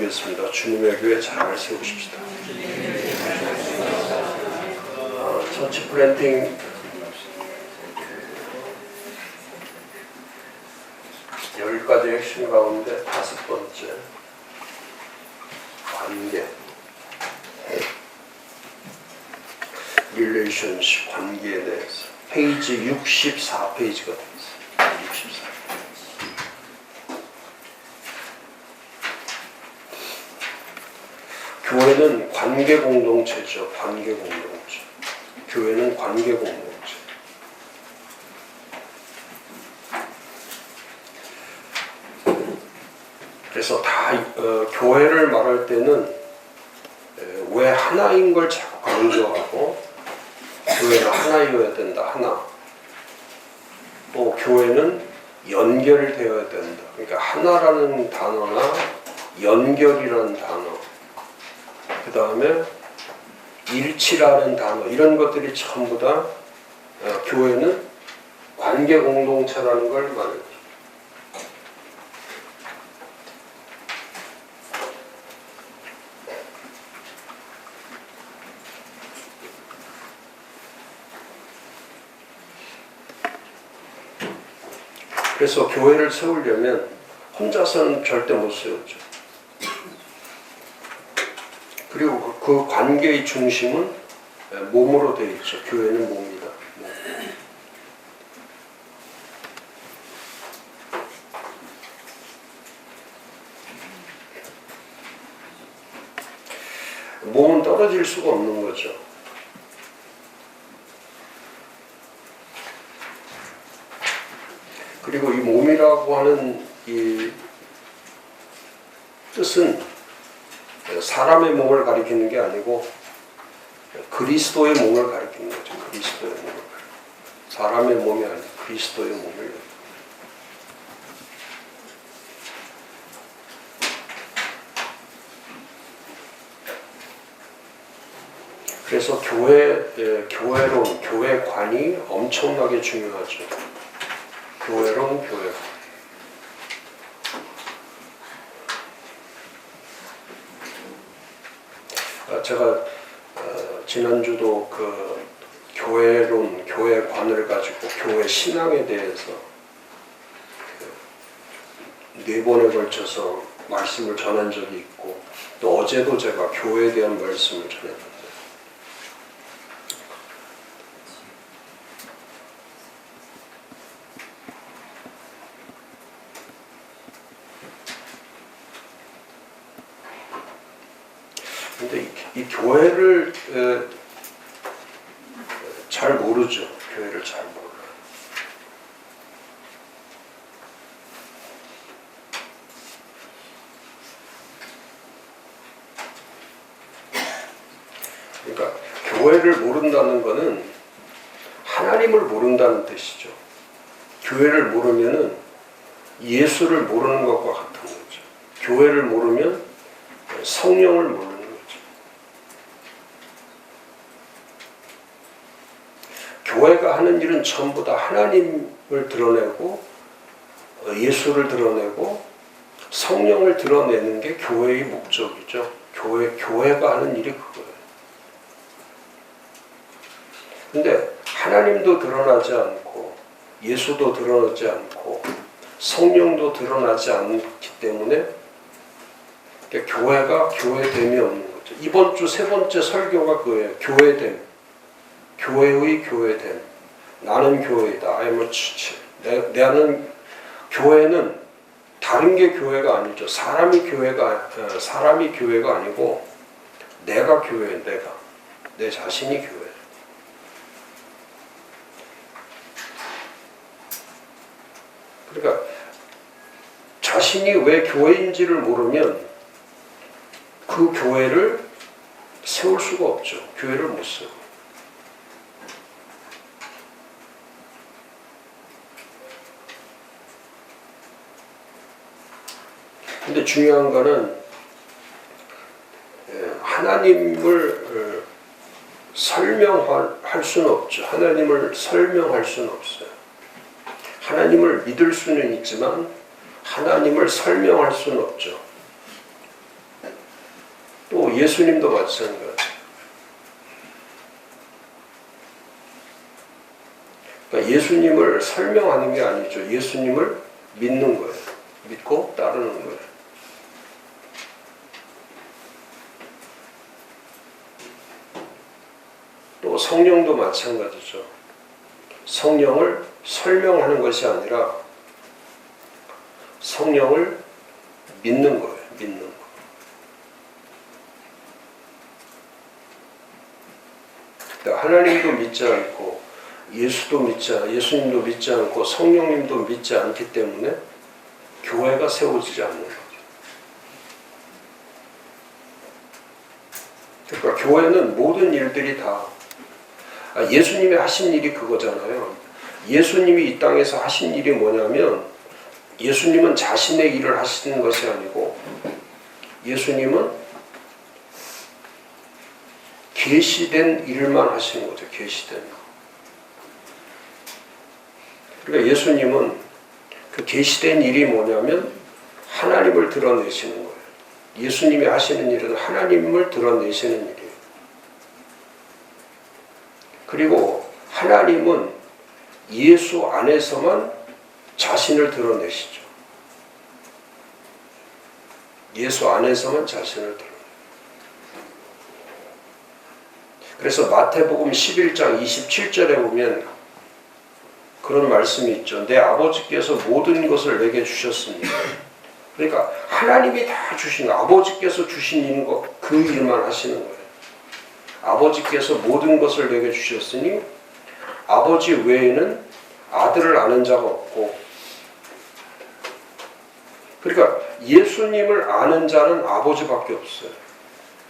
기도드리겠습니다. 주님의 교회 잘 세우십시다. 처치 플랜팅 10가지 핵심 가운데 5번째 관계, 릴레이션십, 관계에 대해서 페이지 64페이지가 되겠습니다. 64. 교회는 관계 공동체죠. 관계 공동체. 교회는 관계 공동체. 그래서 교회를 말할 때는 왜 하나인 걸 자꾸 강조하고 교회는 하나여야 된다. 하나. 또 교회는 연결되어야 된다. 그러니까 하나라는 단어나 연결이라는 단어, 그 다음에 일치라는 단어, 이런 것들이 전부 다 교회는 관계 공동체라는 걸 말해요. 그래서 교회를 세우려면 혼자서는 절대 못 세우죠. 그리고 그 관계의 중심은 몸으로 되어 있죠. 교회는 몸이다. 몸은 떨어질 수가 없는 거죠. 그리고 이 몸이라고 하는 이 뜻은 사람의 몸을 가리키는 게 아니고 그리스도의 몸을 가리키는 거죠. 그리스도의 몸을. 사람의 몸이 아니고 그리스도의 몸을. 그래서 교회론, 교회관이 엄청나게 중요하죠. 교회론, 교회관. 제가 지난주도 그 교회론, 교회관을 가지고 교회 신앙에 대해서 4번에 걸쳐서 말씀을 전한 적이 있고, 또 어제도 제가 교회에 대한 말씀을 전했는데, 근데 이 교회를 잘 모르죠. 교회를 잘 몰라요. 그러니까 교회를 모른다는 것은 하나님을 모른다는 뜻이죠. 교회를 모르면은 예수를 모르는 것과 같은 거죠. 교회를 모르면 성령을 모르는 거죠. 교회가 하는 일은 전부 다 하나님을 드러내고 예수를 드러내고 성령을 드러내는 게 교회의 목적이죠. 교회가 하는 일이 그거예요. 근데 하나님도 드러나지 않고 예수도 드러나지 않고 성령도 드러나지 않기 때문에 교회가 교회됨이 없는 거죠. 이번 주 3번째 설교가 그거예요. 교회됨. 교회의 교회됨. 나는 교회이다. I am a church. 나는 교회는 다른 게 교회가 아니죠. 사람이 교회가 아니고 내가 교회예요. 내 자신이 교회. 그러니까 자신이 왜 교회인지를 모르면 그 교회를 세울 수가 없죠. 교회를 못 세워. 근데 중요한 거는 하나님을 설명할 수는 없죠. 하나님을 설명할 수는 없어요. 하나님을 믿을 수는 있지만 하나님을 설명할 수는 없죠. 또 예수님도 마찬가지. 그러니까 예수님을 설명하는 게 아니죠. 예수님을 믿는 거예요. 믿고 따르는 거예요. 또 성령도 마찬가지죠. 성령을 설명하는 것이 아니라 성령을 믿는 거예요. 믿는 거. 그러니까 하나님도 믿지 않고 예수님도 믿지 않고 성령님도 믿지 않기 때문에 교회가 세워지지 않는 거죠. 그러니까 교회는 모든 일들이 다 예수님이 하신 일이 그거잖아요. 예수님이 이 땅에서 하신 일이 뭐냐면 예수님은 자신의 일을 하시는 것이 아니고 예수님은 계시된 일만 하시는 거죠. 계시된 일. 그러니까 예수님은 그 계시된 일이 뭐냐면 하나님을 드러내시는 거예요. 예수님이 하시는 일은 하나님을 드러내시는 일이에요. 그리고 하나님은 예수 안에서만 자신을 드러내시죠. 예수 안에서만 자신을 드러내요. 그래서 마태복음 11장 27절에 보면 그런 말씀이 있죠. 내 아버지께서 모든 것을 내게 주셨습니다. 그러니까 하나님이 다 주신 거, 아버지께서 주신 그 일만 하시는 거예요. 아버지께서 모든 것을 내게 주셨으니 아버지 외에는 아들을 아는 자가 없고, 그러니까 예수님을 아는 자는 아버지밖에 없어요.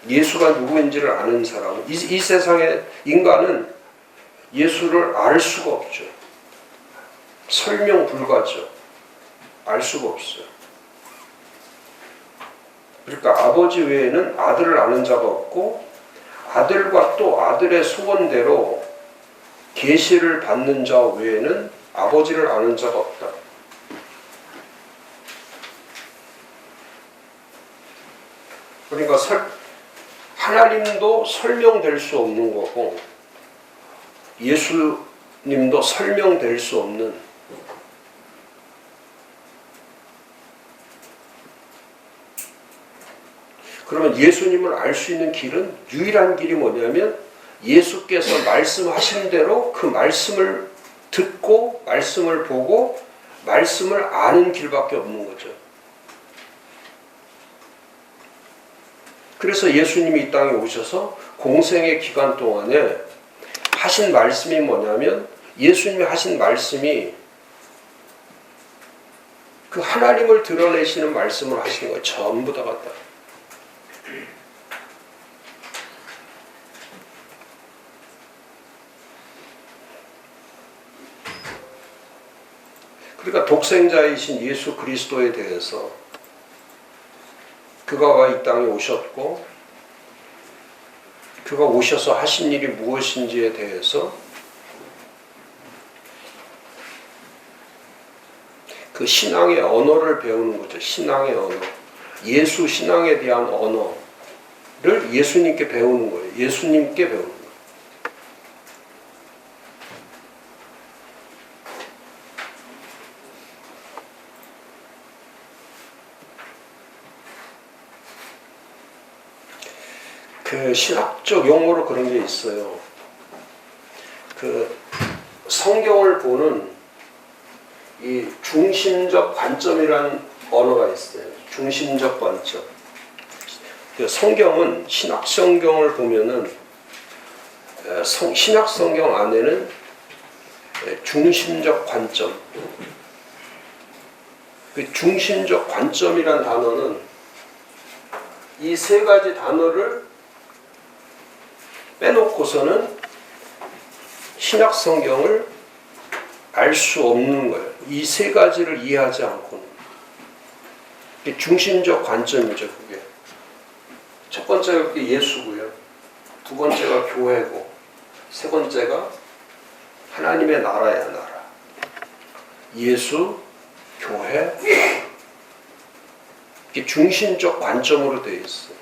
예수가 누구인지를 아는 사람은 이 세상의 인간은 예수를 알 수가 없죠. 설명 불가죠. 알 수가 없어요. 그러니까 아버지 외에는 아들을 아는 자가 없고 아들과 또 아들의 소원대로 계시를 받는 자 외에는 아버지를 아는 자가 없다. 그러니까 하나님도 설명될 수 없는 거고 예수님도 설명될 수 없는, 그러면 예수님을 알 수 있는 길은, 유일한 길이 뭐냐면 예수께서 말씀하신 대로 그 말씀을 듣고 말씀을 보고 말씀을 아는 길밖에 없는 거죠. 그래서 예수님이 이 땅에 오셔서 공생의 기간 동안에 하신 말씀이 뭐냐면, 예수님이 하신 말씀이 그 하나님을 드러내시는 말씀을 하시는 거예요. 전부 다 갖다. 그러니까 독생자이신 예수 그리스도에 대해서, 그가 이 땅에 오셨고 그가 오셔서 하신 일이 무엇인지에 대해서 그 신앙의 언어를 배우는 거죠. 신앙의 언어. 예수 신앙에 대한 언어를 예수님께 배우는 거예요. 예수님께 배우는 거예요. 그 신학적 용어로 그런 게 있어요. 그 성경을 보는 이 중심적 관점이라는 언어가 있어요. 중심적 관점. 그 성경은, 신학 성경을 보면은 신학 성경 안에는 중심적 관점. 그 중심적 관점이란 단어는 이 세 가지 단어를 빼놓고서는 신약 성경을 알 수 없는 거예요. 이 세 가지를 이해하지 않고는. 중심적 관점이죠, 그게. 첫 번째가 예수고요. 두 번째가 교회고, 세 번째가 하나님의 나라야, 나라. 예수, 교회, 이게 중심적 관점으로 되어 있어요.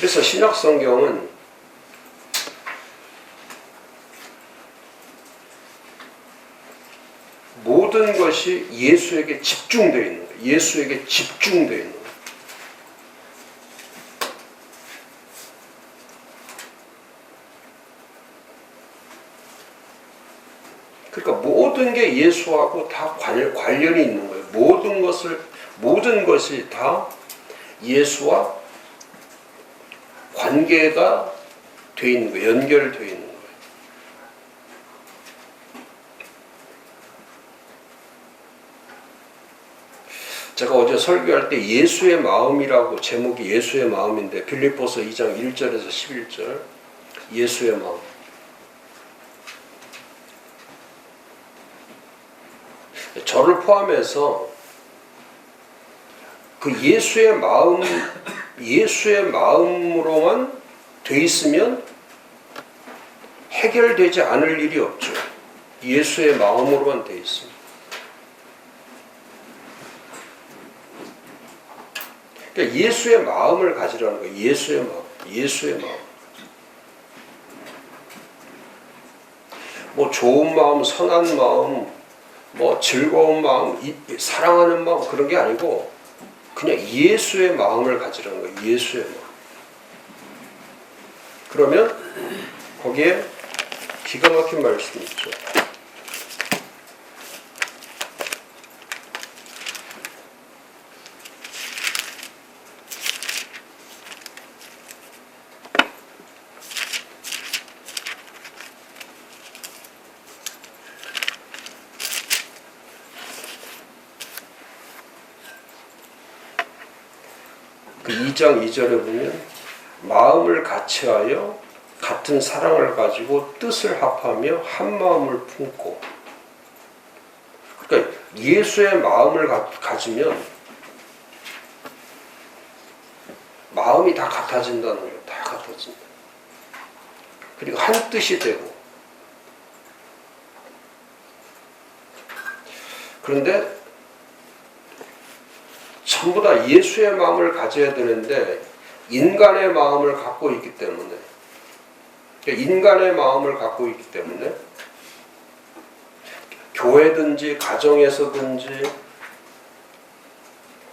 그래서 신약 성경은 모든 것이 예수에게 집중되어 있는 거예요. 예수에게 집중되어 있는 거예요. 그러니까 모든 게 예수하고 다 관련이 있는 거예요. 모든 것이 다 예수와 관계가 되어 있는 거예요. 연결되어 있는 거예요. 제가 어제 설교할 때 예수의 마음이라고 제목이 예수의 마음인데 빌립보서 2장 1절에서 11절 예수의 마음. 저를 포함해서 그 예수의 마음으로만 돼 있으면 해결되지 않을 일이 없죠. 예수의 마음으로만 돼 있으면. 그러니까 예수의 마음을 가지라는 거예요. 예수의 마음. 예수의 마음. 뭐 좋은 마음, 선한 마음, 뭐 즐거운 마음, 사랑하는 마음 그런 게 아니고 그냥 예수의 마음을 가지라는 거예요. 예수의 마음. 그러면 거기에 기가 막힌 말씀이 있죠. 그 2장 2절에 보면 마음을 같이하여 같은 사랑을 가지고 뜻을 합하며 한 마음을 품고. 그러니까 예수의 마음을 가지면 마음이 다 같아진다는 거예요. 다 같아진다. 그리고 한 뜻이 되고. 그런데 전부 다 예수의 마음을 가져야 되는데 인간의 마음을 갖고 있기 때문에 교회든지 가정에서든지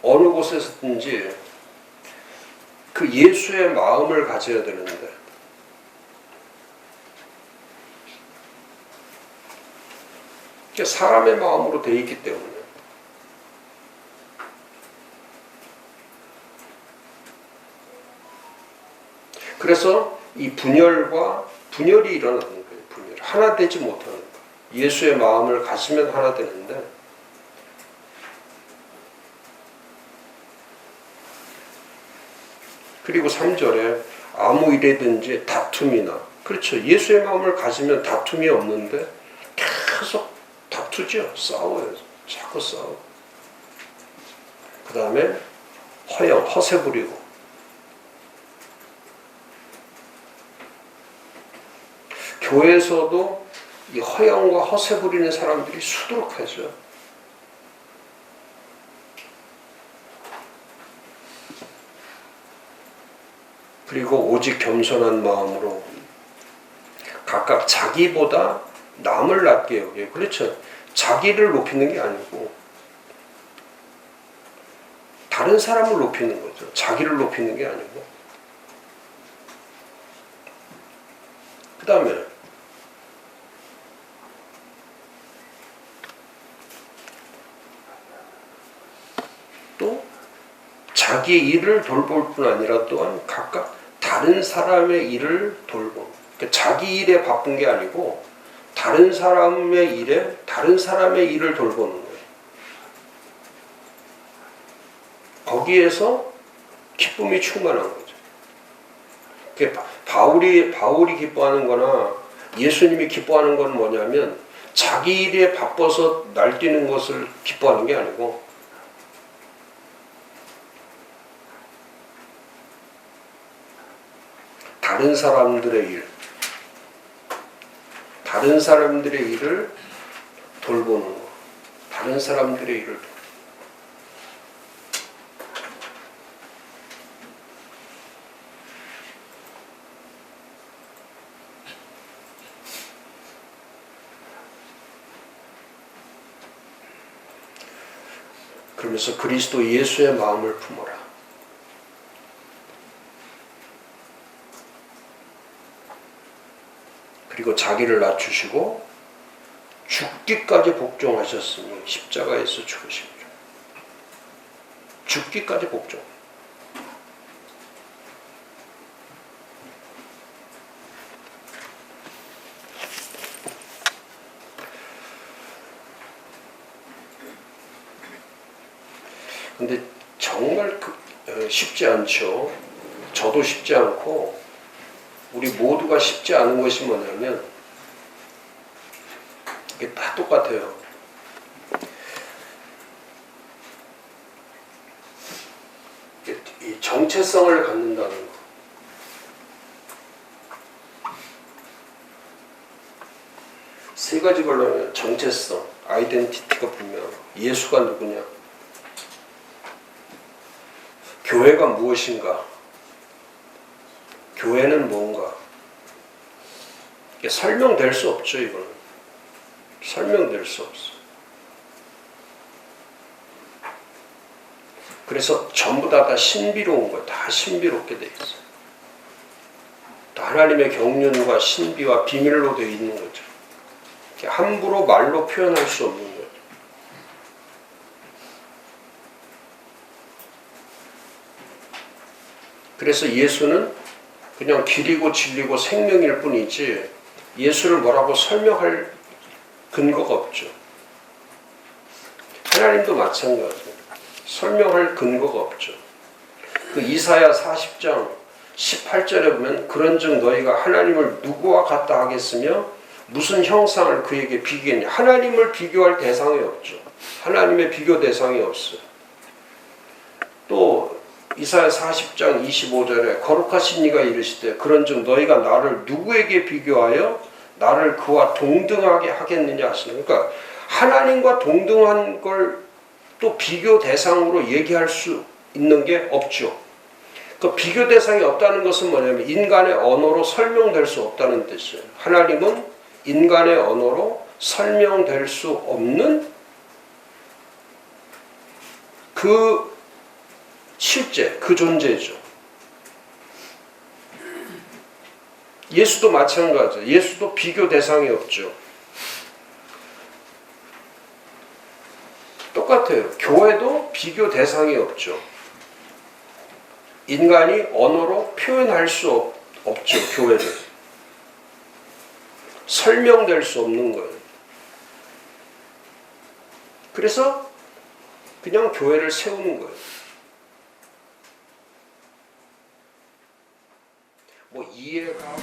어느 곳에서든지 그 예수의 마음을 가져야 되는데 사람의 마음으로 되어 있기 때문에 그래서 이 분열이 일어나는 거예요. 분열. 하나 되지 못하는 거예요. 예수의 마음을 가지면 하나 되는데 그리고 3절에 아무 일에든지 다툼이나 그렇죠. 예수의 마음을 가지면 다툼이 없는데 계속 다투죠. 싸워요. 자꾸 싸워. 그 다음에 허세 부리고 교회에서도 이 허영과 허세 부리는 사람들이 수두룩하죠. 그리고 오직 겸손한 마음으로 각각 자기보다 남을 낮게 여겨요. 그렇죠. 자기를 높이는 게 아니고 다른 사람을 높이는 거죠. 자기를 높이는 게 아니고. 그 다음에 또 자기 일을 돌볼 뿐 아니라 또한 각각 다른 사람의 일을 돌보. 그러니까 자기 일에 바쁜 게 아니고 다른 사람의 일을 돌보는 거예요. 거기에서 기쁨이 충만한 거죠. 바울이 기뻐하는 거나 예수님이 기뻐하는 건 뭐냐면 자기 일에 바빠서 날뛰는 것을 기뻐하는 게 아니고 다른 사람들의 일을 돌보는 거. 다른 사람들의 일을 돌보는 거. 그러면서 그리스도 예수의 마음을 품어라. 그리고 자기를 낮추시고 죽기까지 복종하셨으니 십자가에서 죽으십니다. 죽기까지 복종. 근데 정말 쉽지 않죠. 저도 쉽지 않고 우리 모두가 쉽지 않은 것이 뭐냐면 이게 다 똑같아요. 이 정체성을 갖는다는 거. 세 가지 걸로 정체성, 아이덴티티가 분명하고 예수가 누구냐? 교회가 무엇인가? 교회는 뭔가? 이게 설명될 수 없죠, 이거는. 설명될 수 없어. 그래서 전부 다 신비로운 거예요. 다 신비롭게 돼 있어요. 또 하나님의 경륜과 신비와 비밀로 되어 있는 거죠. 함부로 말로 표현할 수 없는 거죠. 그래서 예수는 그냥 길이고 진리고 생명일 뿐이지 예수를 뭐라고 설명할 근거가 없죠. 하나님도 마찬가지예요. 설명할 근거가 없죠. 그 이사야 40장 18절에 보면 그런즉 너희가 하나님을 누구와 같다 하겠으며 무슨 형상을 그에게 비교했냐. 하나님을 비교할 대상이 없죠. 하나님의 비교 대상이 없어요. 또 이사야 40장 25절에 거룩하신 이가 이르시되 그런즉 너희가 나를 누구에게 비교하여 나를 그와 동등하게 하겠느냐 하시는. 그러니까 하나님과 동등한 걸 또 비교 대상으로 얘기할 수 있는 게 없죠. 그 비교 대상이 없다는 것은 뭐냐면 인간의 언어로 설명될 수 없다는 뜻이에요. 하나님은 인간의 언어로 설명될 수 없는 그 실제, 그 존재죠. 예수도 마찬가지예요. 예수도 비교 대상이 없죠. 똑같아요. 교회도 비교 대상이 없죠. 인간이 언어로 표현할 수 없죠. 교회는. 설명될 수 없는 거예요. 그래서 그냥 교회를 세우는 거예요. 뭐 이해가